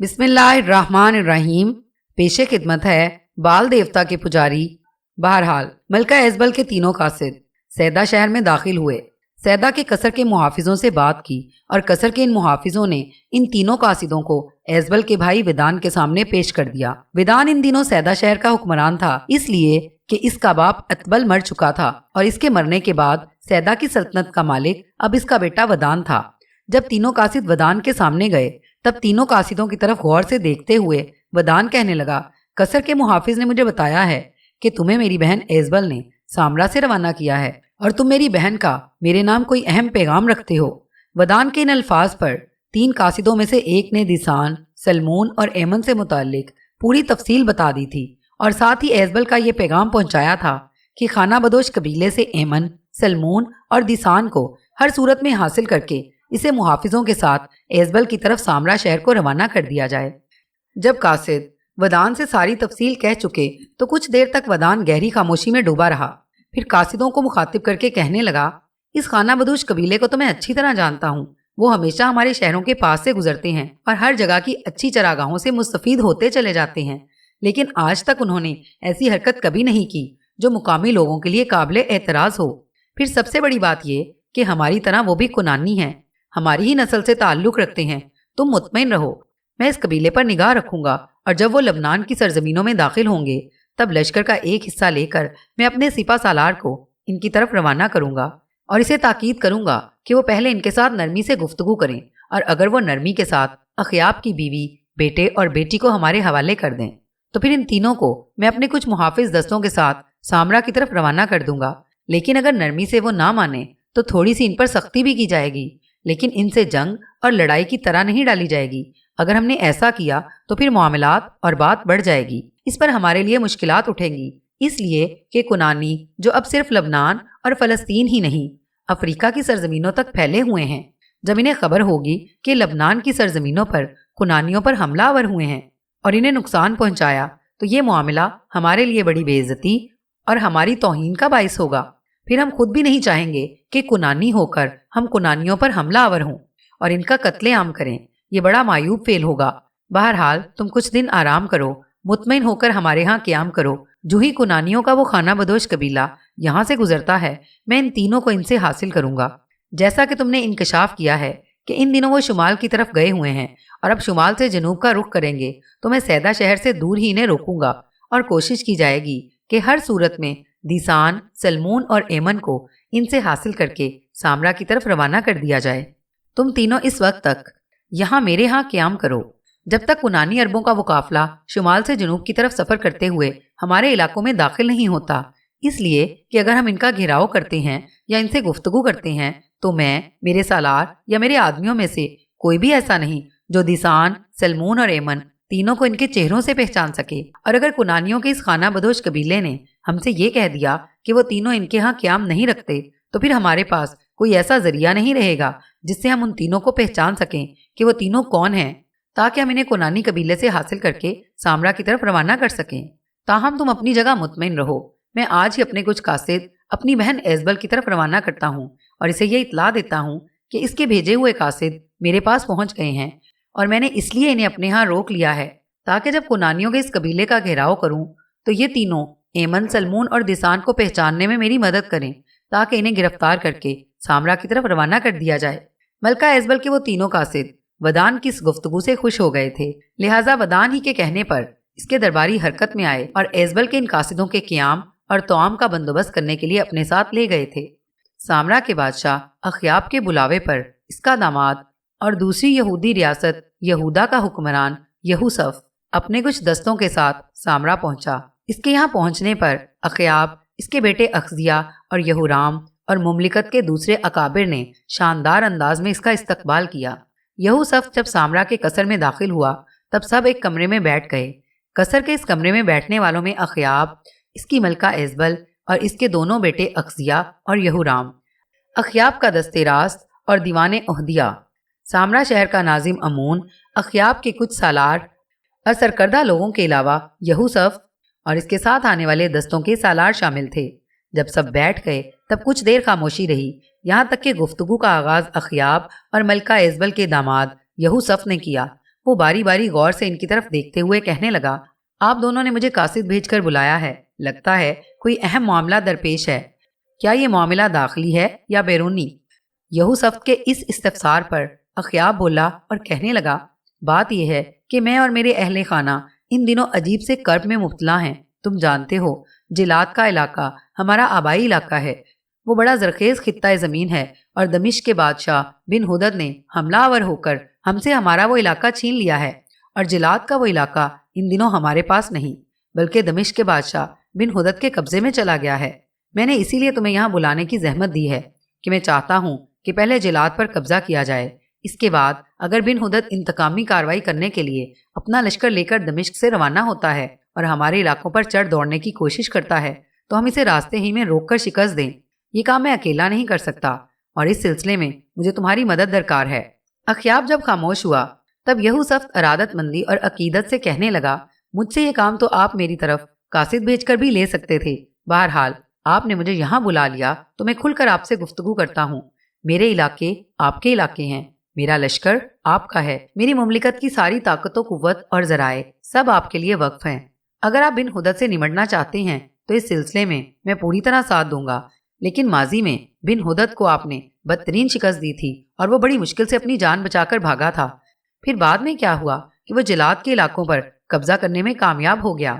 بسم اللہ الرحمن الرحیم۔ پیش خدمت ہے بال دیوتا کے پجاری۔ بہرحال ملکہ ایزبل کے تینوں قاصد سیدہ شہر میں داخل ہوئے۔ سیدہ کے قصر کے محافظوں سے بات کی اور قصر کے ان محافظوں نے ان تینوں قاصدوں کو ایزبل کے بھائی ودان کے سامنے پیش کر دیا۔ ودان ان دنوں سیدہ شہر کا حکمران تھا، اس لیے کہ اس کا باپ اتبل مر چکا تھا اور اس کے مرنے کے بعد سیدہ کی سلطنت کا مالک اب اس کا بیٹا ودان تھا۔ جب تینوں قاصد ودان کے سامنے گئے تب تینوں قاصدوں کی طرف غور سے دیکھتے ہوئے ودان کہنے لگا، قصر کے محافظ نے مجھے بتایا ہے کہ تمہیں میری بہن ایزبل نے سامرا سے روانہ کیا ہے اور تم میری بہن کا میرے نام کوئی اہم پیغام رکھتے ہو۔ ودان کے ان الفاظ پر تین قاصدوں میں سے ایک نے دیسان، سلمون اور ایمن سے متعلق پوری تفصیل بتا دی تھی اور ساتھ ہی ایزبل کا یہ پیغام پہنچایا تھا کہ خانہ بدوش قبیلے سے ایمن، سلمون اور دیسان کو ہر صورت میں حاصل کر کے اسے محافظوں کے ساتھ ایزبل کی طرف سامرا شہر کو روانہ کر دیا جائے۔ جب قاصد ودان سے ساری تفصیل کہہ چکے تو کچھ دیر تک ودان گہری خاموشی میں ڈوبا رہا، پھر قاصدوں کو مخاطب کر کے کہنے لگا، اس خانہ بدوش قبیلے کو تو میں اچھی طرح جانتا ہوں۔ وہ ہمیشہ ہمارے شہروں کے پاس سے گزرتے ہیں اور ہر جگہ کی اچھی چراگاہوں سے مستفید ہوتے چلے جاتے ہیں، لیکن آج تک انہوں نے ایسی حرکت کبھی نہیں کی جو مقامی لوگوں کے لیے قابل اعتراض ہو۔ پھر سب سے بڑی بات یہ کہ ہماری طرح وہ بھی کنانی ہیں، ہماری ہی نسل سے تعلق رکھتے ہیں۔ تم مطمئن رہو، میں اس قبیلے پر نگاہ رکھوں گا اور جب وہ لبنان کی سرزمینوں میں داخل ہوں گے تب لشکر کا ایک حصہ لے کر میں اپنے سپہ سالار کو ان کی طرف روانہ کروں گا اور اسے تاکید کروں گا کہ وہ پہلے ان کے ساتھ نرمی سے گفتگو کریں اور اگر وہ نرمی کے ساتھ اخیاب کی بیوی، بیٹے اور بیٹی کو ہمارے حوالے کر دیں تو پھر ان تینوں کو میں اپنے کچھ محافظ دستوں کے ساتھ سامرا کی طرف روانہ کر دوں گا۔ لیکن اگر نرمی سے وہ نہ مانے تو تھوڑی سی ان پر سختی بھی کی جائے گی، لیکن ان سے جنگ اور لڑائی کی طرح نہیں ڈالی جائے گی۔ اگر ہم نے ایسا کیا تو پھر معاملات اور بات بڑھ جائے گی، اس پر ہمارے لیے مشکلات اٹھیں گی، اس لیے کہ کنانی جو اب صرف لبنان اور فلسطین ہی نہیں افریقہ کی سرزمینوں تک پھیلے ہوئے ہیں، جب انہیں خبر ہوگی کہ لبنان کی سرزمینوں پر کنانیوں پر حملہ آور ہوئے ہیں اور انہیں نقصان پہنچایا تو یہ معاملہ ہمارے لیے بڑی بے عزتی اور ہماری توہین کا باعث ہوگا۔ پھر ہم خود بھی نہیں چاہیں گے کہ کنانی ہو کر ہم کنانیوں پر حملہ آور ہوں اور ان کا قتل عام کریں، یہ بڑا معیوب فعل ہوگا۔ بہرحال تم کچھ دن آرام کرو، مطمئن ہو کر ہمارے ہاں قیام کرو۔ جو ہی کنانیوں کا وہ خانہ بدوش قبیلہ یہاں سے گزرتا ہے میں ان تینوں کو ان سے حاصل کروں گا۔ جیسا کہ تم نے انکشاف کیا ہے کہ ان دنوں وہ شمال کی طرف گئے ہوئے ہیں اور اب شمال سے جنوب کا رخ کریں گے تو میں سیدہ شہر سے دور ہی انہیں روکوں گا اور کوشش کی جائے گی کہ ہر صورت میں دیسان، سلمون اور ایمن کو ان سے حاصل کر کے سامرا کی طرف روانہ کر دیا جائے۔ تم تینوں اس وقت تک یہاں میرے ہاں قیام کرو جب تک کنانی عربوں کا وہ قافلہ شمال سے جنوب کی طرف سفر کرتے ہوئے ہمارے علاقوں میں داخل نہیں ہوتا، اس لیے کہ اگر ہم ان کا گھیراؤ کرتے ہیں یا ان سے گفتگو کرتے ہیں تو میں، میرے سالار یا میرے آدمیوں میں سے کوئی بھی ایسا نہیں جو دیسان، سلمون اور ایمن تینوں کو ان کے چہروں سے پہچان سکے۔ اور اگر کنانیوں کے اس خانہ بدوش قبیلے نے ہم سے یہ کہہ دیا کہ وہ تینوں ان کے ہاں قیام نہیں رکھتے تو پھر ہمارے پاس کوئی ایسا ذریعہ نہیں رہے گا جس سے ہم ان تینوں کو پہچان سکیں کہ وہ تینوں کون ہیں، تاکہ ہم انہیں کنانی قبیلے سے حاصل کر کے سامرا کی طرف روانہ کر سکیں۔ تاہم تم اپنی جگہ مطمئن رہو، میں آج ہی اپنے کچھ قاصد اپنی بہن ایزبل کی طرف روانہ کرتا ہوں اور اسے یہ اطلاع دیتا ہوں کہ اس کے بھیجے ہوئے قاصد میرے پاس پہنچ گئے ہیں اور میں نے اس لیے انہیں اپنے ہاں روک لیا ہے تاکہ جب کنانیوں کے اس قبیلے کا گھیراؤ کروں تو یہ تینوں ایمن، سلمون اور دیسان کو پہچاننے میں میری مدد کریں تاکہ انہیں گرفتار کر کے سامرا کی طرف روانہ کر دیا جائے۔ ملکہ ایزبل کے وہ تینوں قاصد ودان کی اس گفتگو سے خوش ہو گئے تھے، لہٰذا ودان ہی کے کہنے پر اس کے درباری حرکت میں آئے اور ایزبل کے ان قاصدوں کے قیام اور طعام کا بندوبست کرنے کے لیے اپنے ساتھ لے گئے تھے۔ سامرا کے بادشاہ اخیاب کے بلاوے پر اس کا داماد اور دوسری یہودی ریاست یہودا کا حکمران یہوسف اپنے کچھ دستوں کے ساتھ سامرا پہنچا۔ اس کے یہاں پہنچنے پر اخیاب، اس کے بیٹے اخزیا اور یہورام اور مملکت کے دوسرے اکابر نے شاندار انداز میں اس کا استقبال کیا۔ یہوسف جب سامرا کے قصر میں داخل ہوا تب سب ایک کمرے میں بیٹھ گئے۔ قصر کے اس کمرے میں بیٹھنے والوں میں اخیاب، اس کی ملکہ ایزبل اور اس کے دونوں بیٹے اخزیا اور یہورام، اخیاب کا دست راست اور دیوان عہدیہ، سامرا شہر کا ناظم امون، اخیاب کے کچھ سالار اور سرکردہ لوگوں کے علاوہ یہوسف اور اس کے ساتھ آنے والے دستوں کے سالار شامل تھے۔ جب سب بیٹھ گئے تب کچھ دیر خاموشی رہی، یہاں تک کہ گفتگو کا آغاز اخیاب اور ملکہ ایزبل کے داماد یہوسف نے کیا۔ وہ باری باری غور سے ان کی طرف دیکھتے ہوئے کہنے لگا، آپ دونوں نے مجھے قاصد بھیج کر بلایا ہے، لگتا ہے کوئی اہم معاملہ درپیش ہے۔ کیا یہ معاملہ داخلی ہے یا بیرونی؟ یہوسفت کے اس استفسار پر اخیاب بولا اور کہنے لگا، بات یہ ہے کہ میں اور میرے اہل خانہ ان دنوں عجیب سے کرب میں مبتلا ہیں۔ تم جانتے ہو جلاد کا علاقہ ہمارا آبائی علاقہ ہے، وہ بڑا زرخیز خطہ زمین ہے، اور دمشق کے بادشاہ بن ہدد نے حملہ آور ہو کر ہم سے ہمارا وہ علاقہ چھین لیا ہے، اور جلاد کا وہ علاقہ ان دنوں ہمارے پاس نہیں بلکہ دمشق کے بادشاہ بن ہدد کے قبضے میں چلا گیا ہے۔ میں نے اسی لیے تمہیں یہاں بلانے کی زحمت دی ہے کہ میں چاہتا ہوں کہ پہلے جلاد پر قبضہ کیا جائے، اس کے بعد اگر بن ہدد انتقامی کارروائی کرنے کے لیے اپنا لشکر لے کر دمشق سے روانہ ہوتا ہے اور ہمارے علاقوں پر چڑھ دوڑنے کی کوشش کرتا ہے تو ہم اسے راستے ہی میں روک کر شکست دیں۔ یہ کام میں اکیلا نہیں کر سکتا، اور اس سلسلے میں مجھے تمہاری مدد درکار ہے۔ اخیاب جب خاموش ہوا تب یہوسفت ارادت مندی اور عقیدت سے کہنے لگا، مجھ سے یہ کام تو آپ میری طرف قاصد بھیج کر بھی لے سکتے تھے، بہرحال آپ نے مجھے یہاں بلا لیا تو میں کھل کر آپ سے گفتگو کرتا ہوں۔ میرے علاقے آپ کے علاقے ہیں، میرا لشکر آپ کا ہے، میری مملکت کی ساری طاقت و قوت اور ذرائع سب آپ کے لیے وقف ہیں۔ اگر آپ بن ہدد سے نمٹنا چاہتے ہیں تو اس سلسلے میں پوری طرح ساتھ دوں گا، لیکن ماضی میں بن ہدد کو آپ نے بدترین شکست دی تھی اور وہ بڑی مشکل سے اپنی جان بچا کر بھاگا تھا۔ پھر بعد میں کیا ہوا کہ وہ جلاد کے علاقوں پر قبضہ کرنے میں کامیاب ہو گیا۔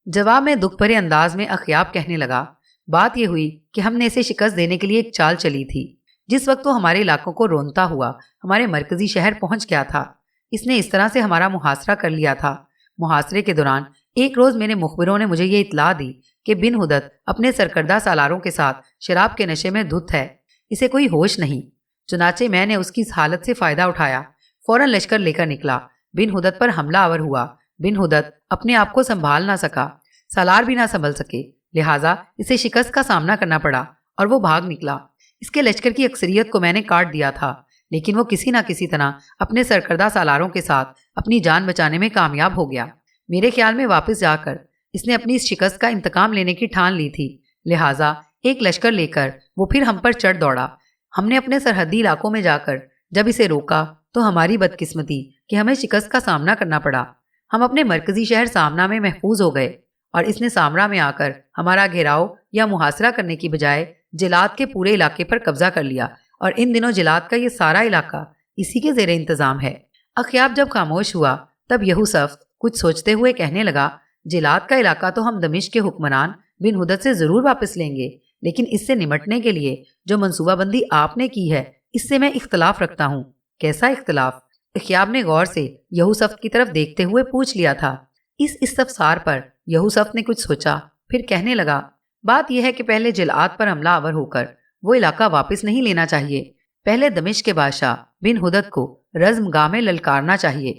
جواب میں دکھ بھرے انداز میں اخیاب کہنے لگا، بات یہ ہوئی کہ ہم نے اسے شکست دینے کے لیے ایک چال چلی تھی۔ جس وقت وہ ہمارے علاقوں کو رونتا ہوا ہمارے مرکزی شہر پہنچ گیا تھا، اس نے اس طرح سے ہمارا محاصرہ کر لیا تھا۔ محاصرے کے دوران ایک روز میرے مخبروں نے مجھے یہ اطلاع دی کہ بن ہدد اپنے سرکردہ سالاروں کے ساتھ شراب کے نشے میں دھت ہے، اسے کوئی ہوش نہیں۔ چنانچہ میں نے اس کی اس حالت سے فائدہ اٹھایا، فوراً لشکر لے کر نکلا، بن ہدد پر حملہ آور ہوا۔ بن ہدد اپنے آپ کو سنبھال نہ سکا، سالار بھی نہ سنبھل سکے، لہٰذا اسے شکست کا سامنا کرنا پڑا اور وہ بھاگ نکلا۔ اس کے لشکر کی اکثریت کو میں نے کاٹ دیا تھا، لیکن وہ کسی نہ کسی طرح اپنے سرکردہ سالاروں کے ساتھ اپنی جان بچانے میں کامیاب ہو گیا۔ میرے خیال میں واپس جا کر اس نے اپنی اس شکست کا انتقام لینے کی ٹھان لی تھی، لہٰذا ایک لشکر لے کر وہ پھر ہم پر چڑھ دوڑا۔ ہم نے اپنے سرحدی علاقوں میں جا کر جب اسے روکا تو ہماری بدقسمتی کہ ہمیں شکست کا سامنا کرنا پڑا۔ ہم اپنے مرکزی شہر سامنا میں محفوظ ہو گئے اور اس نے سامرا میں آ کر ہمارا گھیراؤ یا محاصرہ کرنے کی بجائے جلاد کے پورے علاقے پر قبضہ کر لیا، اور ان دنوں جلاد کا یہ سارا علاقہ اسی کے زیر انتظام ہے۔ اخیاب جب خاموش ہوا تب یہوسفت کچھ سوچتے ہوئے کہنے لگا، جلاد کا علاقہ تو ہم دمشق کے حکمران بن ہدد سے ضرور واپس لیں گے، لیکن اس سے نمٹنے کے لیے جو منصوبہ بندی آپ نے کی ہے اس سے میں اختلاف رکھتا ہوں۔ کیسا اختلاف؟ اخیاب نے غور سے یہوسفت کی طرف دیکھتے ہوئے پوچھ لیا تھا۔ اس استفسار پر یہوسفت نے کچھ سوچا، پھر کہنے لگا، بات یہ ہے کہ پہلے جلاد پر حملہ آور ہو کر وہ علاقہ واپس نہیں لینا چاہیے، پہلے دمشق کے بادشاہ بن ہدد کو رزم گاہ میں للکارنا چاہیے۔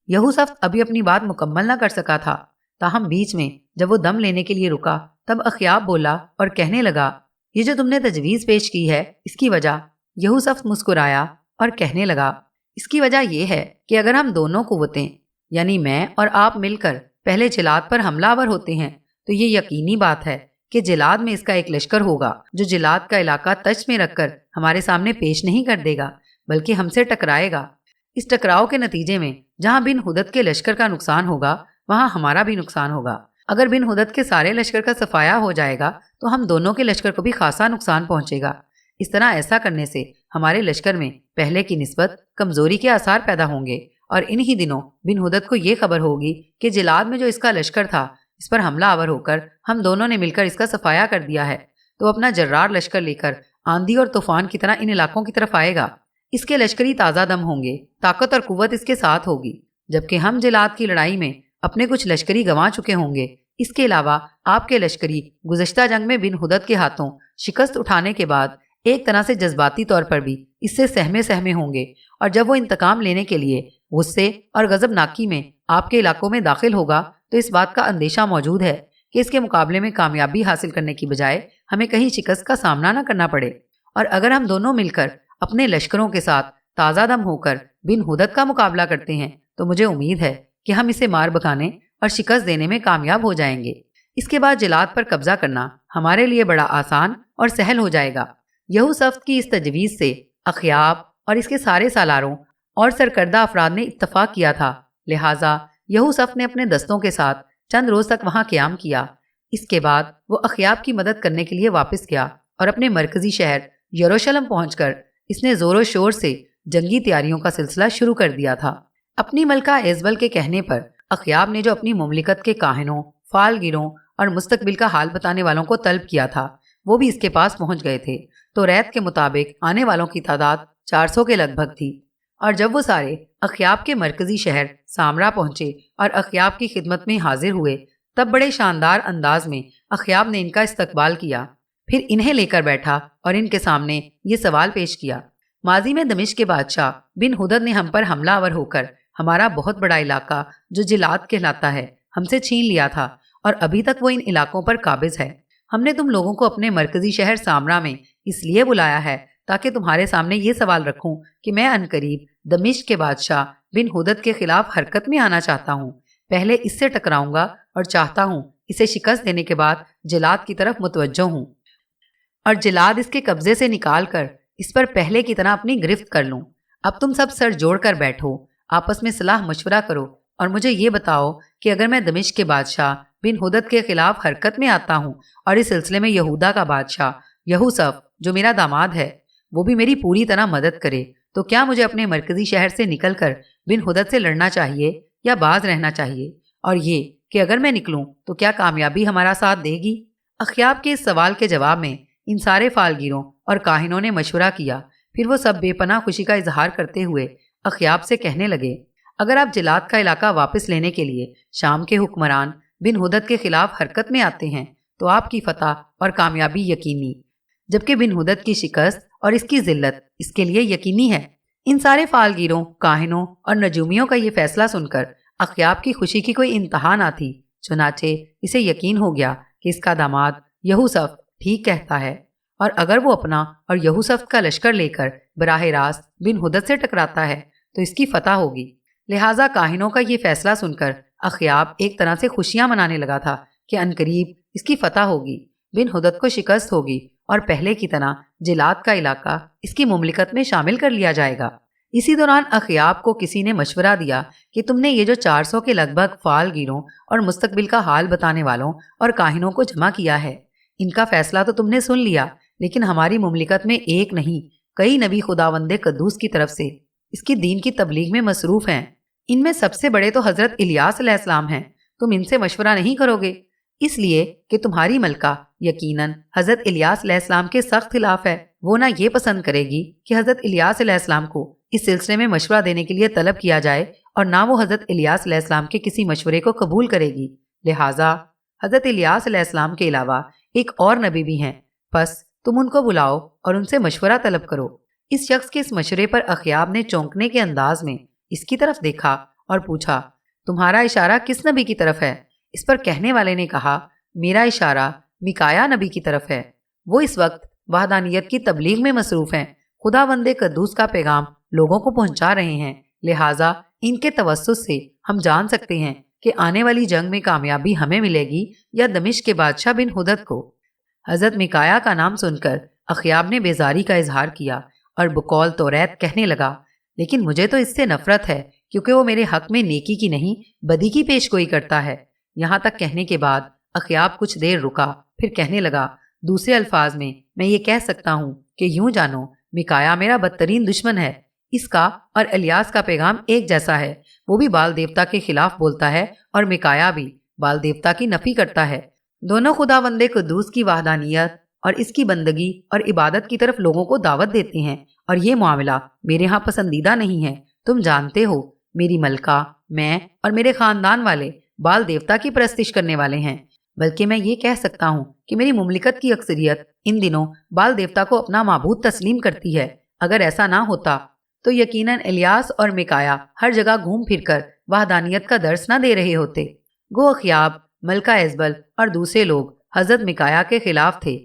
یہوسفت ابھی اپنی بات مکمل نہ کر سکا تھا، تاہم بیچ میں جب وہ دم لینے کے لیے رکا تب اخیاب بولا اور کہنے لگا، یہ جو تم نے تجویز پیش کی ہے اس کی وجہ؟ یہوسفت مسکرایا اور کہنے لگا، اس کی وجہ یہ ہے کہ اگر ہم دونوں قوتیں یعنی میں اور آپ مل کر پہلے جلاد پر حملہ آور ہوتے ہیں تو یہ یقینی بات ہے کہ جلاد میں اس کا ایک لشکر ہوگا جو جلاد کا علاقہ تچ میں رکھ کر ہمارے سامنے پیش نہیں کر دے گا بلکہ ہم سے ٹکرائے گا۔ اس ٹکراؤ کے نتیجے میں جہاں بن ہدد کے لشکر کا نقصان ہوگا وہاں ہمارا بھی نقصان ہوگا۔ اگر بن ہدد کے سارے لشکر کا صفایا ہو جائے گا تو ہم دونوں کے لشکر کو بھی خاصا نقصان پہنچے گا۔ اس طرح ایسا کرنے سے ہمارے لشکر میں پہلے کی نسبت کمزوری کے آثار پیدا ہوں گے، اور انہی دنوں بن ہدد کو یہ خبر ہوگی کہ جلاد میں جو اس کا لشکر تھا اس پر حملہ آور ہو کر ہم دونوں نے مل کر اس کا صفایا کر دیا ہے، تو اپنا جرار لشکر لے کر آندھی اور طوفان کی طرح ان علاقوں کی طرف آئے گا۔ اس کے لشکری تازہ دم ہوں گے، طاقت اور قوت اس کے ساتھ ہوگی، جبکہ ہم جلاد کی لڑائی میں اپنے کچھ لشکری گنوا چکے ہوں گے۔ اس کے علاوہ آپ کے لشکری گزشتہ جنگ میں بن ہدد کے ہاتھوں شکست اٹھانے کے بعد ایک طرح سے جذباتی طور پر بھی اس سے سہمے ہوں گے، اور جب وہ انتقام لینے کے لیے غصے اور غضب ناکی میں آپ کے علاقوں میں داخل ہوگا تو اس بات کا اندیشہ موجود ہے کہ اس کے مقابلے میں کامیابی حاصل کرنے کی بجائے ہمیں کہیں شکست کا سامنا نہ کرنا پڑے۔ اور اگر ہم دونوں مل کر اپنے لشکروں کے ساتھ تازہ دم ہو کر بن ہدد کا مقابلہ کرتے ہیں تو مجھے امید ہے کہ ہم اسے مار بکانے اور شکست دینے میں کامیاب ہو جائیں گے۔ اس کے بعد جلاد پر قبضہ کرنا ہمارے لیے بڑا آسان اور سہل ہو جائے گا۔ یہوسفت کی اس تجویز سے اخیاب اور اس کے سارے سالاروں اور سرکردہ افراد نے اتفاق کیا تھا لہٰذا یہوسف نے اپنے دستوں کے ساتھ چند روز تک وہاں قیام کیا۔ اس کے بعد وہ اخیاب کی مدد کرنے کے لیے واپس گیا اور اپنے مرکزی شہر یروشلم پہنچ کر اس نے زور و شور سے جنگی تیاریوں کا سلسلہ شروع کر دیا تھا۔ اپنی ملکہ ایزبل کے کہنے پر اخیاب نے جو اپنی مملکت کے کاہنوں، فال گیروں اور مستقبل کا حال بتانے والوں کو طلب کیا تھا وہ بھی اس کے پاس پہنچ گئے تھے۔ تو ریت کے مطابق آنے والوں کی تعداد 400 کے لگ بھگ تھی، اور جب وہ سارے اخیاب کے مرکزی شہر سامرا پہنچے اور اخیاب کی خدمت میں حاضر ہوئے تب بڑے شاندار انداز میں اخیاب نے ان کا استقبال کیا، پھر انہیں لے کر بیٹھا اور ان کے سامنے یہ سوال پیش کیا: ماضی میں دمشق کے بادشاہ بن ہدد نے ہم پر حملہ آور ہو کر ہمارا بہت بڑا علاقہ جو جلاد کہلاتا ہے ہم سے چھین لیا تھا، اور ابھی تک وہ ان علاقوں پر قابض ہے۔ ہم نے تم لوگوں کو اپنے مرکزی شہر سامرا میں اس لیے بلایا ہے تاکہ تمہارے سامنے یہ سوال رکھوں کہ میں عنقریب دمشق کے بادشاہ بن ہدد کے خلاف حرکت میں آنا چاہتا ہوں۔ پہلے اس سے ٹکراؤں گا اور چاہتا ہوں اسے شکست دینے کے بعد جلاد کی طرف متوجہ ہوں اور جلاد اس کے قبضے سے نکال کر اس پر پہلے کی طرح اپنی گرفت کر لوں۔ اب تم سب سر جوڑ کر بیٹھو، آپس میں صلاح مشورہ کرو اور مجھے یہ بتاؤ کہ اگر میں دمشق کے بادشاہ بن ہدد کے خلاف حرکت میں آتا ہوں اور اس سلسلے میں یہودا کا بادشاہ یہوسف جو میرا داماد ہے وہ بھی میری پوری طرح مدد کرے، تو کیا مجھے اپنے مرکزی شہر سے نکل کر بن ہدد سے لڑنا چاہیے یا باز رہنا چاہیے؟ اور یہ کہ اگر میں نکلوں تو کیا کامیابی ہمارا ساتھ دے گی؟ اخیاب کے اس سوال کے جواب میں ان سارے فالگیروں اور کاہنوں نے مشورہ کیا۔ پھر وہ سب بے پناہ خوشی کا اظہار کرتے ہوئے اخیاب سے کہنے لگے: اگر آپ جلاد کا علاقہ واپس لینے کے لیے شام کے حکمران بن ہدد کے خلاف حرکت میں آتے ہیں تو آپ کی فتح اور کامیابی یقینی، جبکہ بن ہدد کی شکست اور اس کی ذلت اس کے لیے یقینی ہے۔ ان سارے فالگیروں، کاہنوں اور نجومیوں کا یہ فیصلہ سن کر اخیاب کی خوشی کی کوئی انتہا نہ تھی، چنانچہ اسے یقین ہو گیا کہ اس کا داماد یہوسف ٹھیک کہتا ہے، اور اگر وہ اپنا اور یہوسف کا لشکر لے کر براہ راست بن ہدد سے ٹکراتا ہے تو اس کی فتح ہوگی۔ لہٰذا کاہنوں کا یہ فیصلہ سن کر اخیاب ایک طرح سے خوشیاں منانے لگا تھا کہ عنقریب اس کی فتح ہوگی، بن ہدد کو شکست ہوگی اور پہلے کی طرح جلاد کا علاقہ اس کی مملکت میں شامل کر لیا جائے گا۔ اسی دوران اخیاب کو کسی نے مشورہ دیا کہ تم نے یہ جو 400 کے لگ بھگ فال گیروں اور مستقبل کا حال بتانے والوں اور کاہنوں کو جمع کیا ہے، ان کا فیصلہ تو تم نے سن لیا، لیکن ہماری مملکت میں ایک نہیں کئی نبی خداوند قدوس کی طرف سے اس کی دین کی تبلیغ میں مصروف ہیں۔ ان میں سب سے بڑے تو حضرت الیاس علیہ السلام ہیں۔ تم ان سے مشورہ نہیں کرو گے، اس لیے کہ تمہاری ملکہ یقیناً حضرت الیاس علیہ السلام کے سخت خلاف ہے۔ وہ نہ یہ پسند کرے گی کہ حضرت الیاس علیہ السلام کو اس سلسلے میں مشورہ دینے کے لیے طلب کیا جائے، اور نہ وہ حضرت الیاس علیہ السلام کے کسی مشورے کو قبول کرے گی۔ لہٰذا حضرت الیاس علیہ السلام کے علاوہ ایک اور نبی بھی ہیں، پس تم ان کو بلاؤ اور ان سے مشورہ طلب کرو۔ اس شخص کے اس مشورے پر اخیاب نے چونکنے کے انداز میں اس کی طرف دیکھا اور پوچھا: تمہارا اشارہ کس نبی کی طرف ہے؟ اس پر کہنے والے نے کہا: میرا اشارہ میکایا نبی کی طرف ہے، وہ اس وقت وحدانیت کی تبلیغ میں مصروف ہیں، خداوند قدوس کا پیغام لوگوں کو پہنچا رہے ہیں، لہٰذا ان کے توسط سے ہم جان سکتے ہیں کہ آنے والی جنگ میں کامیابی ہمیں ملے گی یا دمشق کے بادشاہ بن ہدد کو۔ حضرت میکایا کا نام سن کر اخیاب نے بیزاری کا اظہار کیا اور بقول توریت کہنے لگا: لیکن مجھے تو اس سے نفرت ہے، کیونکہ وہ میرے حق میں نیکی کی نہیں بدی کی پیش گوئی کرتا ہے۔ یہاں تک کہنے کے بعد اخیاب کچھ دیر رکا، پھر کہنے لگا: دوسرے الفاظ میں یہ کہہ سکتا ہوں کہ یوں جانو میکایا میرا بدترین دشمن ہے، اس کا اور الیاس کا پیغام ایک جیسا ہے، وہ بھی بال دیوتا کے خلاف بولتا ہے اور میکایا بھی بال دیوتا کی نفی کرتا ہے۔ دونوں خداوند قدوس کی وحدانیت اور اس کی بندگی اور عبادت کی طرف لوگوں کو دعوت دیتے ہیں، اور یہ معاملہ میرے ہاں پسندیدہ نہیں ہے۔ تم جانتے ہو میری ملکہ، میں اور میرے خاندان والے بال دیوتا کی پرستش کرنے والے ہیں، بلکہ میں یہ کہہ سکتا ہوں کہ میری مملکت کی اکثریت ان دنوں بال دیوتا کو اپنا معبود تسلیم کرتی ہے۔ اگر ایسا نہ ہوتا تو یقیناً الیاس اور میکایا ہر جگہ گھوم پھر کر وحدانیت کا درس نہ دے رہے ہوتے۔ گو اخیاب، ملکہ ایزبل اور دوسرے لوگ حضرت میکایا کے خلاف تھے،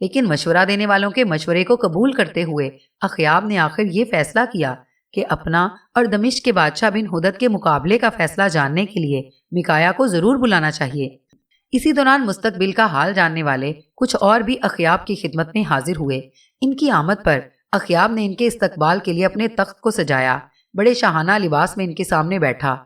لیکن مشورہ دینے والوں کے مشورے کو قبول کرتے ہوئے اخیاب نے آخر یہ فیصلہ کیا کہ اپنا اور دمشق کے بادشاہ بن ہدد کے مقابلے کا فیصلہ جاننے کے لیے میکایا کو ضرور بلانا چاہیے۔ اسی دوران مستقبل کا حال جاننے والے کچھ اور بھی اخیاب کی خدمت میں حاضر ہوئے۔ ان کی آمد پر اخیاب نے ان کے استقبال کے لیے اپنے تخت کو سجایا، بڑے شاہانہ لباس میں ان کے سامنے بیٹھا۔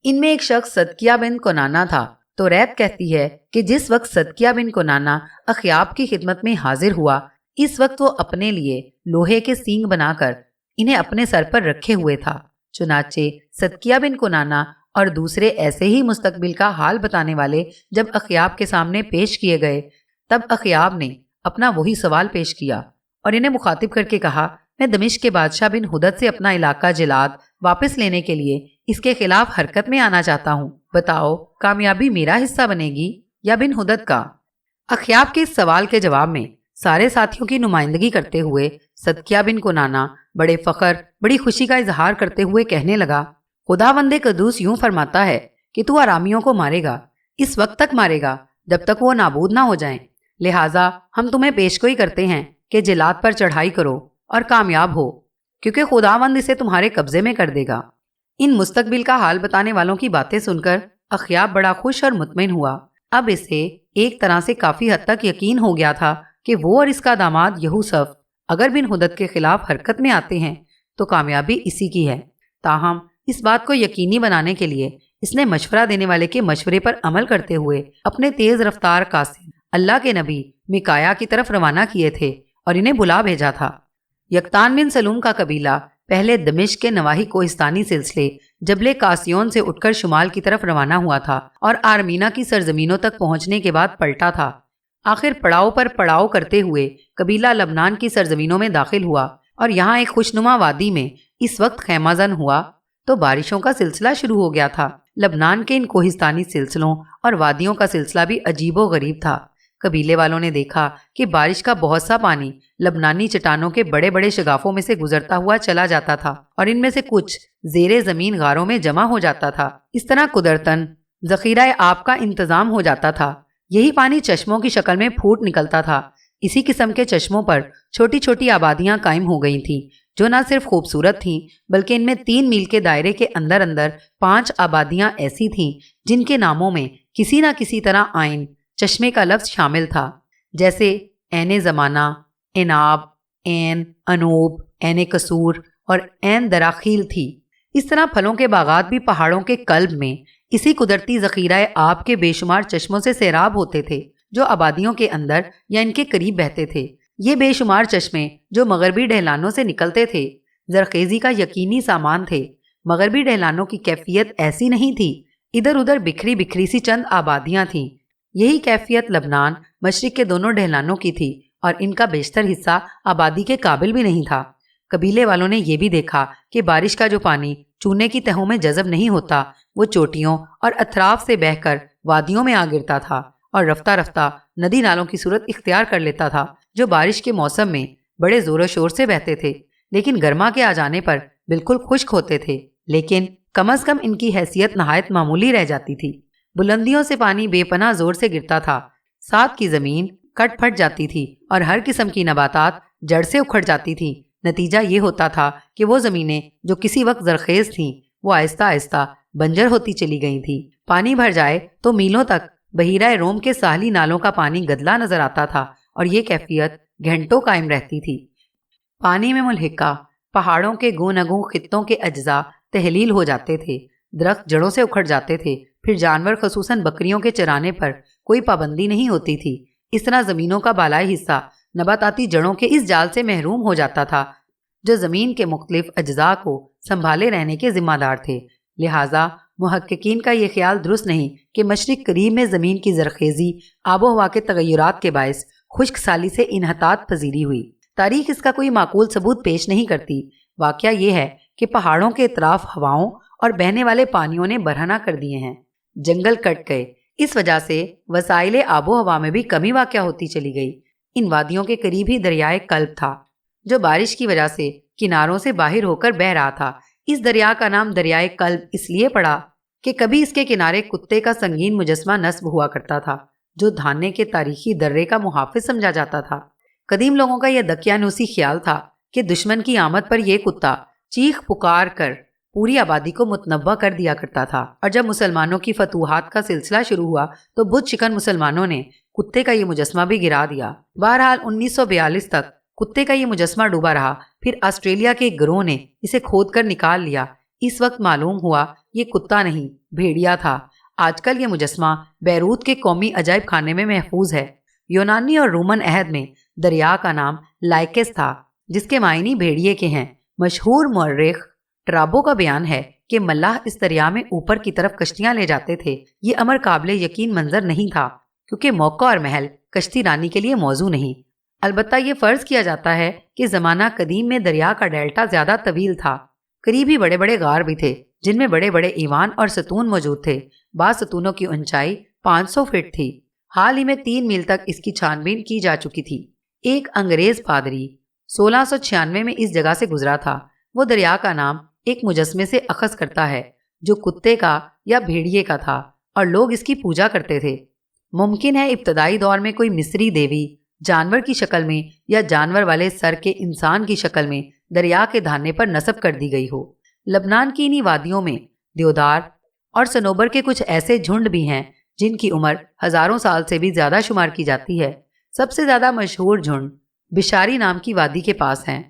ان میں ایک شخص صدقیہ بن کنانہ تھا۔ تو ریت کہتی ہے کہ جس وقت صدقیہ بن کنانہ اخیاب کی خدمت میں حاضر ہوا، اس وقت وہ اپنے لیے لوہے کے سینگ بنا کر انہیں اپنے سر پر رکھے ہوئے تھا۔ چنانچہ صدقیہ بن کنانہ اور دوسرے ایسے ہی مستقبل کا حال بتانے والے جب اخیاب کے سامنے پیش کیے گئے، تب اخیاب نے اپنا وہی سوال پیش کیا اور انہیں مخاطب کر کے کہا، میں دمشق کے بادشاہ بن ہدد سے اپنا علاقہ جلاد واپس لینے کے لیے اس کے خلاف حرکت میں آنا چاہتا ہوں، بتاؤ کامیابی میرا حصہ بنے گی یا بن ہدد کا؟ اخیاب کے اس سوال کے جواب میں سارے ساتھیوں کی نمائندگی کرتے ہوئے صدقیہ بن کنانہ بڑے فخر، بڑی خوشی کا اظہار کرتے ہوئے کہنے لگا، خداوند قدوس یوں فرماتا ہے کہ تو آرامیوں کو مارے گا، اس وقت تک مارے گا جب تک وہ نابود نہ ہو جائیں، لہٰذا ہم تمہیں پیشگوئی کرتے ہیں کہ جلاد پر چڑھائی کرو اور کامیاب ہو، کیونکہ خداوند اسے تمہارے قبضے میں کر دے گا۔ ان مستقبل کا حال بتانے والوں کی باتیں سن کر اخیاب بڑا خوش اور مطمئن ہوا۔ اب اسے ایک طرح سے کافی حد تک یقین ہو گیا تھا کہ وہ اور اس کا داماد یہوسف اگر بن ہدد کے خلاف حرکت میں آتے ہیں تو کامیابی اسی کی ہے۔ تاہم اس بات کو یقینی بنانے کے لیے اس نے مشورہ دینے والے کے مشورے پر عمل کرتے ہوئے اپنے تیز رفتار قاصد اللہ کے نبی میکایا کی طرف روانہ کیے تھے اور انہیں بلا بھیجا تھا۔ یقطان بن سلوم کا قبیلہ پہلے دمشق کے نواحی کوہستانی سلسلے جبل کاسیون سے اٹھ کر شمال کی طرف روانہ ہوا تھا اور آرمینا کی سرزمینوں تک پہنچنے کے بعد پلٹا تھا۔ آخر پڑاؤ پر پڑاؤ کرتے ہوئے قبیلہ لبنان کی سرزمینوں میں داخل ہوا اور یہاں ایک خوشنما وادی میں اس وقت خیمہ زن ہوا تو بارشوں کا سلسلہ شروع ہو گیا تھا۔ لبنان کے ان کوہستانی سلسلوں اور وادیوں کا سلسلہ بھی عجیب و غریب تھا۔ قبیلے والوں نے دیکھا کہ بارش کا بہت سا پانی لبنانی چٹانوں کے بڑے بڑے شگافوں میں سے گزرتا ہوا چلا جاتا تھا اور ان میں سے کچھ زیر زمین غاروں میں جمع ہو جاتا تھا۔ اس طرح قدرتاً ذخیرہ آب کا انتظام ہو جاتا تھا۔ یہی پانی چشموں کی شکل میں پھوٹ نکلتا تھا۔ اسی قسم کے چشموں پر چھوٹی چھوٹی آبادیاں قائم ہو گئی تھیں جو نہ صرف خوبصورت تھیں بلکہ ان میں 3 میل کے دائرے کے اندر اندر 5 آبادیاں ایسی تھیں جن کے ناموں میں کسی نہ کسی طرح عین چشمے کا لفظ شامل تھا، جیسے عین زمانہ، عناب، عین انوب، عین قصور اور عین دراخیل تھی۔ اس طرح پھلوں کے باغات بھی پہاڑوں کے قلب میں اسی قدرتی ذخیرہ آب کے بے شمار چشموں سے سیراب ہوتے تھے جو آبادیوں کے اندر یا ان کے قریب بہتے تھے۔ یہ بے شمار چشمے جو مغربی ڈھلانوں سے نکلتے تھے زرخیزی کا یقینی سامان تھے۔ مغربی ڈھلانوں کی کیفیت ایسی نہیں تھی، ادھر ادھر بکھری بکھری سی چند آبادیاں تھیں۔ یہی کیفیت لبنان مشرق کے دونوں ڈھلانوں کی تھی اور ان کا بیشتر حصہ آبادی کے قابل بھی نہیں تھا۔ قبیلے والوں نے یہ بھی دیکھا کہ بارش کا جو پانی چونے کی تہوں میں جذب نہیں ہوتا وہ چوٹیوں اور اطراف سے بہہ کر وادیوں میں آ گرتا تھا اور رفتہ رفتہ ندی نالوں کی صورت اختیار کر لیتا تھا جو بارش کے موسم میں بڑے زور و شور سے بہتے تھے لیکن گرما کے آ جانے پر بالکل خشک ہوتے تھے، لیکن کم از کم ان کی حیثیت نہایت معمولی رہ جاتی تھی۔ بلندیوں سے پانی بے پناہ زور سے گرتا تھا، ساتھ کی زمین کٹ پھٹ جاتی تھی اور ہر قسم کی نباتات جڑ سے اکھڑ جاتی تھی۔ نتیجہ یہ ہوتا تھا کہ وہ زمینیں جو کسی وقت زرخیز تھیں وہ آہستہ آہستہ بنجر ہوتی چلی گئی تھیں۔ پانی بھر جائے تو میلوں تک بحیرہ روم کے ساحلی نالوں کا پانی گدلا نظر آتا تھا اور یہ کیفیت گھنٹوں قائم رہتی تھی۔ پانی میں ملحقہ پہاڑوں کے گوناگوں خطوں کے اجزاء تحلیل ہو جاتے تھے، درخت جڑوں سے اکھڑ جاتے تھے، پھر جانور خصوصاً بکریوں کے چرانے پر کوئی پابندی نہیں ہوتی تھی۔ اس طرح زمینوں کا بالائی حصہ نباتاتی جڑوں کے اس جال سے محروم ہو جاتا تھا جو زمین کے مختلف اجزاء کو سنبھالے رہنے کے ذمہ دار تھے۔ لہٰذا محققین کا یہ خیال درست نہیں کہ مشرق قریب میں زمین کی زرخیزی آب و ہوا کے تغیرات کے باعث خشک سالی سے انحطاط پذیری ہوئی۔ تاریخ اس کا کوئی معقول ثبوت پیش نہیں کرتی۔ واقعہ یہ ہے کہ پہاڑوں کے اطراف ہواؤں اور بہنے والے پانیوں نے برہنہ کر دیے ہیں، جنگل کٹ گئے، اس وجہ سے وسائل آب و ہوا میں بھی کمی واقع ہوتی چلی گئی۔ ان وادیوں کے قریب ہی دریائے کلب تھا جو بارش کی وجہ سے کناروں سے باہر ہو کر بہہ رہا تھا۔ اس دریا کا نام دریائے کلب اس لیے پڑا کہ کبھی اس کے کنارے کتے کا سنگین مجسمہ نصب ہوا کرتا تھا جو دھانے کے تاریخی درے کا محافظ سمجھا جاتا تھا۔ قدیم لوگوں کا یہ دقیانوسی خیال تھا کہ دشمن کی آمد پر یہ کتا چیخ پکار کر پوری آبادی کو متنوع کر دیا کرتا تھا، اور جب مسلمانوں کی فتوحات کا سلسلہ شروع ہوا تو بت شکن مسلمانوں نے کتے کا یہ مجسمہ بھی گرا دیا۔ بہرحال 1942 تک کتے کا یہ مجسمہ ڈوبا رہا، پھر آسٹریلیا کے ایک گروہ نے اسے کھود کر نکال لیا۔ اس وقت معلوم ہوا یہ کتا نہیں بھیڑیا تھا۔ آج کل یہ مجسمہ بیروت کے قومی عجائب خانے میں محفوظ ہے۔ یونانی اور رومن عہد میں دریا کا نام لائکس تھا، جس کے معنی بھیڑیے کے ہیں۔ مشہور مورخ ٹرابو کا بیان ہے کہ ملاح اس دریا میں اوپر کی طرف کشتیاں لے جاتے تھے۔ یہ امر قابل یقین منظر نہیں تھا، کیونکہ موقع اور محل کشتی رانی کے لیے موزوں نہیں۔ البتہ یہ فرض کیا جاتا ہے کہ زمانہ قدیم میں دریا کا ڈیلٹا زیادہ طویل تھا۔ قریب ہی بڑے بڑے غار بھی تھے، جن میں بڑے بڑے ایوان اور ستون موجود تھے۔ بعض ستونوں کی اونچائی 500 فٹ تھی۔ حال ہی میں 3 میل تک اس کی چھان بین کی جا چکی تھی۔ ایک انگریز پادری 1696 میں اس جگہ سے گزرا تھا۔ وہ دریا کا نام ایک مجسمے سے اخذ کرتا ہے جو کتے کا یا بھیڑیے کا تھا، اور لوگ اس کی پوجا کرتے تھے۔ ممکن ہے ابتدائی دور میں کوئی مصری دیوی جانور کی شکل میں یا جانور والے سر کے انسان کی شکل میں دریا کے دھانے پر نصب کر دی گئی ہو۔ لبنان کی انہی وادیوں میں دیودار اور صنوبر کے کچھ ایسے جھنڈ بھی ہیں جن کی عمر ہزاروں سال سے بھی زیادہ شمار کی جاتی ہے۔ سب سے زیادہ مشہور جھنڈ بشاری نام کی وادی کے پاس ہیں،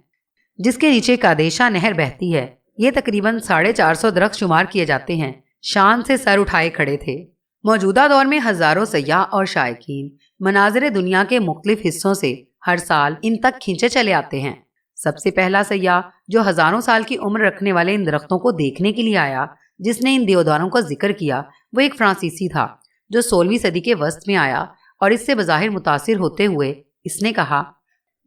جس کے نیچے کادیشا نہر بہتی ہے۔ یہ تقریباً 450 درخت شمار کیے جاتے ہیں۔ شان سے سر اٹھائے کھڑے تھے۔ موجودہ دور میں ہزاروں سیاح اور شائقین مناظر دنیا کے مختلف حصوں سے ہر سال ان تک کھینچے چلے آتے ہیں۔ سب سے پہلا سیاح جو ہزاروں سال کی عمر رکھنے والے ان درختوں کو دیکھنے کے لیے آیا، جس نے ان دیوداروں کا ذکر کیا، وہ ایک فرانسیسی تھا جو 16ویں صدی کے وسط میں آیا، اور اس سے بظاہر متاثر ہوتے ہوئے اس نے کہا،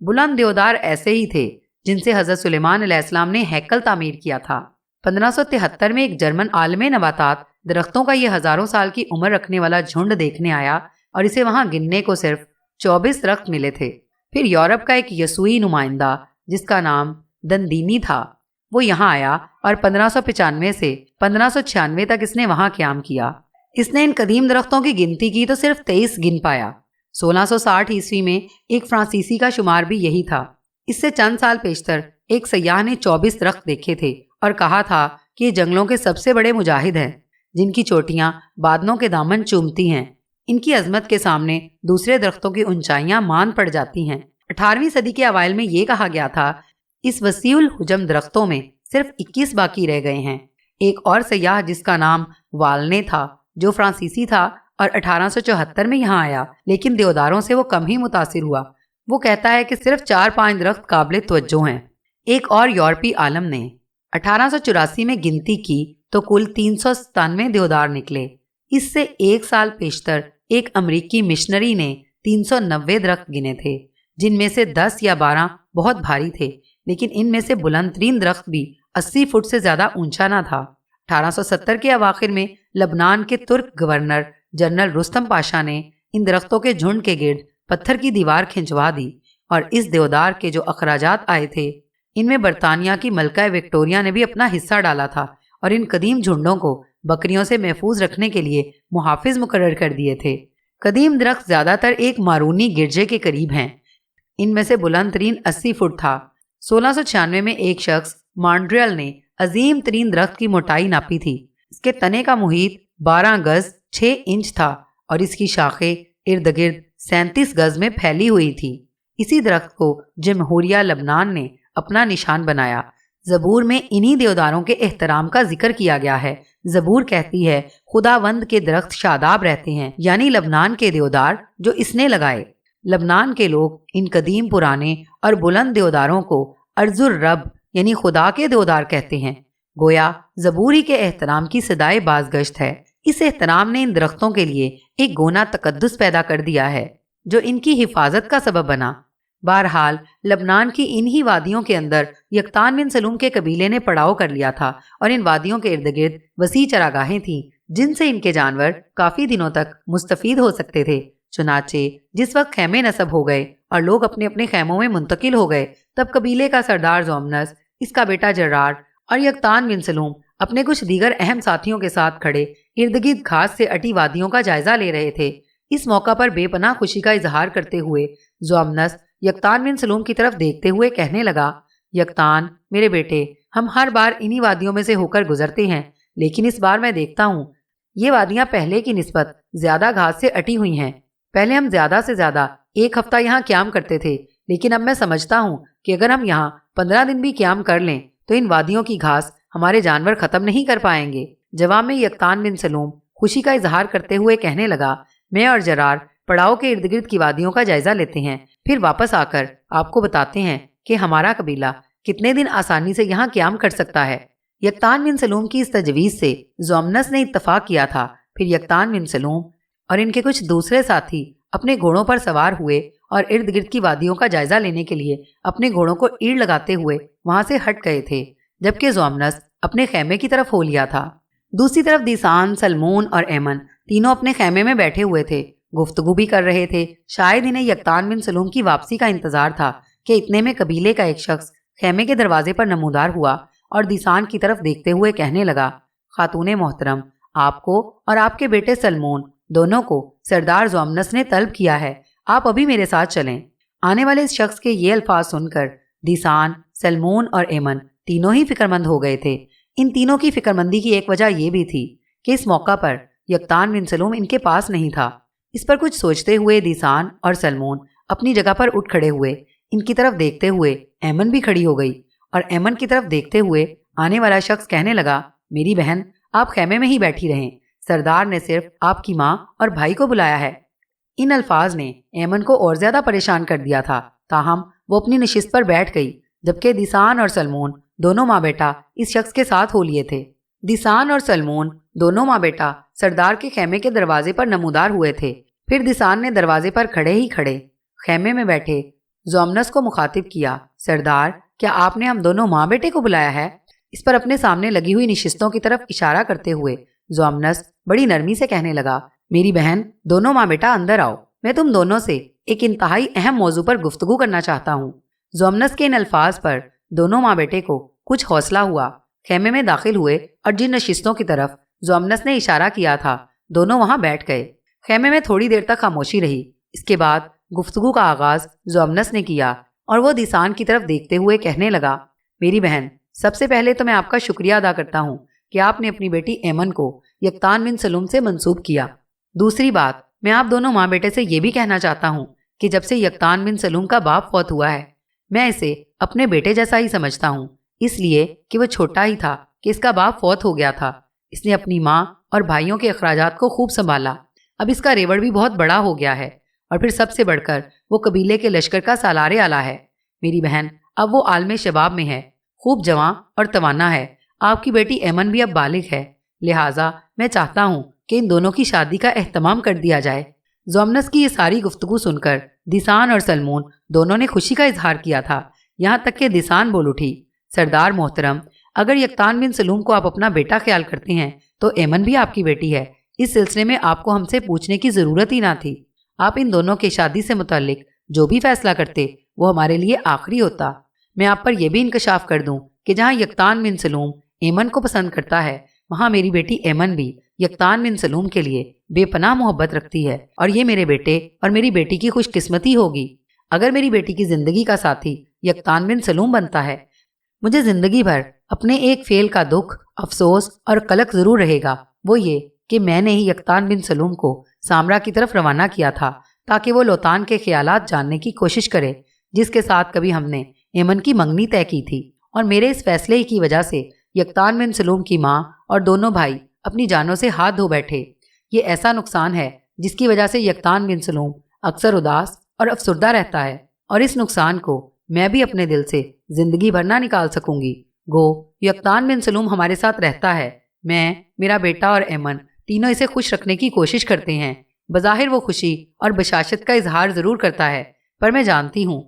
بلند دیودار ایسے ہی تھے جن سے حضرت سلیمان علیہ السلام نے ہیکل تعمیر کیا تھا۔ 1573 میں ایک جرمن عالم نباتات درختوں کا یہ ہزاروں سال کی عمر رکھنے والا جھنڈ دیکھنے آیا، اور اسے وہاں گننے کو صرف 24 درخت ملے تھے۔ پھر یورپ کا ایک یسوعی نمائندہ جس کا نام دندینی تھا، وہ یہاں آیا، اور 1595 سے 1596 تک اس نے وہاں قیام کیا۔ اس نے ان قدیم درختوں کی گنتی کی تو صرف 23 گن پایا۔ 1660 عیسوی میں ایک فرانسیسی کا شمار بھی یہی تھا۔ اس سے چند سال پیشتر ایک سیاح نے 24 درخت دیکھے تھے اور کہا تھا کہ یہ جنگلوں کے سب سے بڑے مجاہد ہیں، جن کی چوٹیاں بادلوں کے دامن چومتی ہیں۔ ان کی عظمت کے سامنے دوسرے درختوں کی اونچائیاں مان پڑ جاتی ہیں۔ 18ویں صدی کے اوائل میں یہ کہا گیا تھا، اس وسیع الحجم درختوں میں صرف 21 باقی رہ گئے ہیں۔ ایک اور سیاح جس کا نام والنے تھا، جو فرانسیسی تھا اور 1874 میں یہاں آیا، لیکن دیوداروں سے وہ کم ہی متاثر ہوا۔ وہ کہتا ہے کہ صرف 4-5 درخت قابل توجہ ہیں۔ ایک اور یورپی عالم نے 1884 میں گنتی کی تو کل 397 دیودار نکلے۔ اس سے ایک سال پیشتر ایک امریکی مشنری نے 390 درخت گنے تھے، جن میں سے 10 یا 12 بہت بھاری تھے، لیکن ان میں سے بلند ترین درخت بھی 80 فٹ سے زیادہ اونچا نہ تھا۔ 1870 کے اواخر میں لبنان کے ترک گورنر جنرل رستم پاشا نے ان درختوں کے جھنڈ کے گرد پتھر کی دیوار کھنچوا دی، اور اس دیودار کے جو اخراجات آئے تھے، ان میں برطانیہ کی ملکہ وکٹوریہ نے بھی اپنا حصہ ڈالا تھا، اور ان قدیم جھنڈوں کو بکریوں سے محفوظ رکھنے کے لیے محافظ مقرر کر دیے تھے۔ قدیم درخت زیادہ تر ایک مارونی گرجے کے قریب ہیں۔ ان میں سے بلند ترین 80 فٹ تھا۔ 1696 میں ایک شخص مانڈریل نے عظیم ترین درخت کی موٹائی ناپی تھی۔ اس کے تنے کا محیط 12 گز 6 انچ تھا، اور اس کی شاخیں ارد گرد 37 گز میں پھیلی ہوئی تھی۔ اسی درخت کو جمہوریہ لبنان نے اپنا نشان بنایا۔ زبور میں انہی دیوداروں کے احترام کا ذکر کیا گیا ہے۔ زبور کہتی ہے، خداوند کے درخت شاداب رہتے ہیں، یعنی لبنان کے دیودار جو اس نے لگائے۔ لبنان کے لوگ ان قدیم پرانے اور بلند دیوداروں کو ارض الرب یعنی خدا کے دیودار کہتے ہیں۔ گویا زبوری کے احترام کی صدائے بازگشت ہے۔ اس احترام نے ان درختوں کے لیے ایک گونا تقدس پیدا کر دیا ہے جو ان کی حفاظت کا سبب بنا۔ بہرحال لبنان کی انہی وادیوں کے اندر یکتان بن سلوم کے قبیلے نے پڑاؤ کر لیا تھا، اور ان وادیوں کے ارد گرد وسیع چراگاہیں تھیں جن سے ان کے جانور کافی دنوں تک مستفید ہو سکتے تھے۔ چنانچہ جس وقت خیمے نصب ہو گئے اور لوگ اپنے اپنے خیموں میں منتقل ہو گئے، تب قبیلے کا سردار زومنس، اس کا بیٹا جرار اور یکتان بن سلوم اپنے کچھ دیگر اہم ساتھیوں کے ساتھ کھڑے ارد گرد گھاس سے اٹی وادیوں کا جائزہ لے رہے تھے۔ اس موقع پر بے پناہ خوشی کا اظہار کرتے ہوئے زومنس یکتان بن سلوم کی طرف دیکھتے ہوئے کہنے لگا، یکتان میرے بیٹے، ہم ہر بار انہی وادیوں میں سے ہو کر گزرتے ہیں، لیکن اس بار میں دیکھتا ہوں یہ وادیاں پہلے کی نسبت زیادہ گھاس سے اٹی ہوئی ہیں۔ پہلے ہم زیادہ سے زیادہ 1 ہفتہ یہاں قیام کرتے تھے، لیکن اب میں سمجھتا ہوں کہ اگر ہم یہاں 15 دن بھی قیام کر لیں تو ان وادیوں کی گھاس ہمارے جانور ختم نہیں کر پائیں گے۔ جواب میں یقطان بن سلوم خوشی کا اظہار کرتے ہوئے کہنے لگا، میں اور جرار پڑاؤ کے ارد گرد کی وادیوں کا جائزہ لیتے ہیں، پھر واپس آ کر آپ کو بتاتے ہیں کہ ہمارا قبیلہ کتنے دن آسانی سے یہاں قیام کر سکتا ہے۔ یقطان بن سلوم کی اس تجویز سے زومنس نے اتفاق کیا تھا۔ پھر یقطان بن سلوم اور ان کے کچھ دوسرے ساتھی اپنے گھوڑوں پر سوار ہوئے اور ارد گرد کی وادیوں کا جائزہ لینے کے لیے اپنے گھوڑوں کو ایڑ لگاتے ہوئے وہاں سے ہٹ گئے تھے، جبکہ زومنس اپنے خیمے کی طرف ہو لیا تھا۔ دوسری طرف دیسان، سلمون اور ایمن تینوں اپنے خیمے میں بیٹھے ہوئے تھے، گفتگو بھی کر رہے تھے۔ شاید انہیں یقطان بن سلوم کی واپسی کا انتظار تھا کہ اتنے میں قبیلے کا ایک شخص خیمے کے دروازے پر نمودار ہوا اور دیسان کی طرف دیکھتے ہوئے کہنے لگا، خاتون محترم، آپ کو اور آپ کے بیٹے سلمون دونوں کو سردار زومنس نے طلب کیا ہے، آپ ابھی میرے ساتھ چلیں۔ آنے والے اس شخص کے یہ الفاظ سن کر دیسان، سلمون اور ایمن تینوں ہی فکرمند ہو گئے تھے۔ ان تینوں کی فکرمندی کی ایک وجہ یہ بھی تھی کہ اس موقع پر یقطان بن سلوم ان کے پاس نہیں تھا۔ اس پر کچھ سوچتے ہوئے دیسان اور سلمون اپنی جگہ پر اٹھ کھڑے ہوئے۔ ان کی طرف دیکھتے ہوئے ایمن بھی کھڑی ہو گئی اور ایمن کی طرف دیکھتے ہوئے آنے والا شخص کہنے لگا، میری بہن، آپ خیمے میں ہی بیٹھی رہیں، سردار نے صرف آپ کی ماں اور بھائی کو بلایا ہے۔ ان الفاظ نے ایمن کو اور زیادہ پریشان کر دیا تھا، تاہم وہ اپنی نشست پر بیٹھ گئی، جبکہ دیسان اور سلمون دونوں ماں بیٹا اس شخص کے ساتھ ہو لیے تھے۔ دیسان اور سلمون دونوں ماں بیٹا سردار کے خیمے کے دروازے پر نمودار ہوئے تھے۔ پھر دیسان نے دروازے پر کھڑے ہی کھڑے خیمے میں بیٹھے زومنس کو مخاطب کیا، سردار، کیا آپ نے ہم دونوں ماں بیٹے کو بلایا ہے؟ اس پر اپنے سامنے لگی ہوئی نشستوں کی طرف اشارہ کرتے ہوئے زومنس بڑی نرمی سے کہنے لگا، میری بہن، دونوں ماں بیٹا اندر آؤ، میں تم دونوں سے ایک انتہائی اہم موضوع پر گفتگو کرنا چاہتا ہوں۔ زومنس کے ان الفاظ پر دونوں ماں بیٹے کو کچھ حوصلہ ہوا، خیمے میں داخل ہوئے اور جن نشستوں کی طرف زومنس نے اشارہ کیا تھا دونوں وہاں بیٹھ گئے۔ خیمے میں تھوڑی دیر تک خاموشی رہی۔ اس کے بعد گفتگو کا آغاز زومنس نے کیا اور وہ دیسان کی طرف دیکھتے ہوئے کہنے لگا، میری بہن، سب سے پہلے تو میں آپ کا شکریہ ادا کرتا ہوں کہ آپ نے اپنی بیٹی ایمن کو یقطان بن سلوم سے منسوب کیا۔ دوسری بات، میں آپ دونوں ماں بیٹے سے یہ بھی کہنا چاہتا ہوں کہ جب سے یقطان بن سلوم کا باپ فوت ہوا ہے، میں اسے اپنے بیٹے جیسا ہی سمجھتا ہوں، اس لیے کہ وہ چھوٹا ہی تھا کہ اس کا باپ فوت ہو گیا تھا۔ اس نے اپنی ماں اور بھائیوں کے اخراجات کو خوب سنبھالا، اب اس کا ریوڑ بھی بہت بڑا ہو گیا ہے، اور پھر سب سے بڑھ کر وہ قبیلے کے لشکر کا سالار اعلیٰ ہے۔ میری بہن، اب وہ عالم شباب میں ہے، خوب جواں اور توانا ہے۔ آپ کی بیٹی ایمن بھی اب بالغ ہے، لہٰذا میں چاہتا ہوں کہ ان دونوں کی شادی کا اہتمام کر دیا جائے۔ زومنس کی یہ ساری گفتگو سن کر دیسان اور سلمون دونوں نے خوشی کا اظہار کیا تھا، یہاں تک کہ دیسان بول اٹھی، سردار محترم، اگر یقطان بن سلوم کو آپ اپنا بیٹا خیال کرتے ہیں تو ایمن بھی آپ کی بیٹی ہے، اس سلسلے میں آپ کو ہم سے پوچھنے کی ضرورت ہی نہ تھی۔ آپ ان دونوں کے شادی سے متعلق جو بھی فیصلہ کرتے وہ ہمارے لیے آخری ہوتا۔ میں آپ پر یہ بھی انکشاف کر دوں کہ جہاں یقطان بن سلوم ایمن کو پسند کرتا ہے، وہاں میری بیٹی ایمن بھی یقطان بن سلوم کے لیے بے پناہ محبت رکھتی ہے، اور یہ میرے بیٹے اور میری بیٹی کی خوش قسمتی ہوگی اگر میری بیٹی کی زندگی کا ساتھی یقطان بن سلوم بنتا ہے۔ مجھے زندگی بھر اپنے ایک فعل کا دکھ، افسوس اور قلق ضرور رہے گا، وہ یہ کہ میں نے ہی یقطان بن سلوم کو سامرا کی طرف روانہ کیا تھا تاکہ وہ لوتان کے خیالات جاننے کی کوشش کرے جس کے ساتھ کبھی ہم نے ایمن کی منگنی طے کی تھی، اور میرے اس فیصلے کی وجہ سے یقطان بن سلوم کی ماں اور دونوں بھائی اپنی جانوں سے ہاتھ دھو بیٹھے۔ یہ ایسا نقصان ہے جس کی وجہ سے یقطان بن سلوم اکثر اداس اور افسردہ رہتا ہے، اور اس نقصان کو میں بھی اپنے دل سے زندگی بھر نہ نکال سکوں گی۔ گو یقطان بن سلوم ہمارے ساتھ رہتا ہے، میں، میرا بیٹا اور ایمن تینوں اسے خوش رکھنے کی کوشش کرتے ہیں۔ بظاہر وہ خوشی اور بشاشت کا اظہار ضرور کرتا ہے، پر میں جانتی ہوں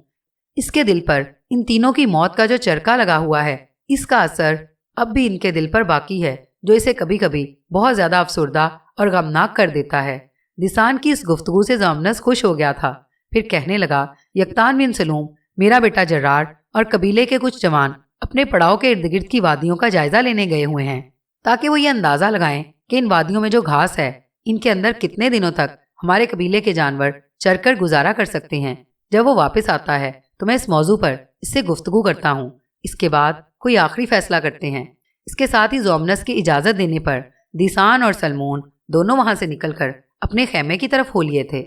اس کے دل پر ان تینوں کی موت کا جو چرکا لگا ہوا ہے، اس کا اثر اب بھی ان کے دل پر باقی ہے، جو اسے کبھی کبھی بہت زیادہ افسردہ اور غمناک کر دیتا ہے۔ دیسان کی اس گفتگو سے زومنس خوش ہو گیا تھا، پھر کہنے لگا، یقطان بن سلوم، میرا بیٹا جرار اور قبیلے کے کچھ جوان اپنے پڑاؤ کے ارد گرد کی وادیوں کا جائزہ لینے گئے ہوئے ہیں تاکہ وہ یہ اندازہ لگائیں کہ ان وادیوں میں جو گھاس ہے، ان کے اندر کتنے دنوں تک ہمارے قبیلے کے جانور چر کر گزارا کر سکتے ہیں۔ جب وہ واپس آتا ہے تو میں اس موضوع پر اس سے گفتگو کرتا ہوں، اس کے بعد کوئی آخری فیصلہ کرتے ہیں۔ اس کے ساتھ ہی زومنس کی اجازت دینے پر دیسان اور سلمون دونوں وہاں سے نکل کر اپنے خیمے کی طرف ہو لیے تھے۔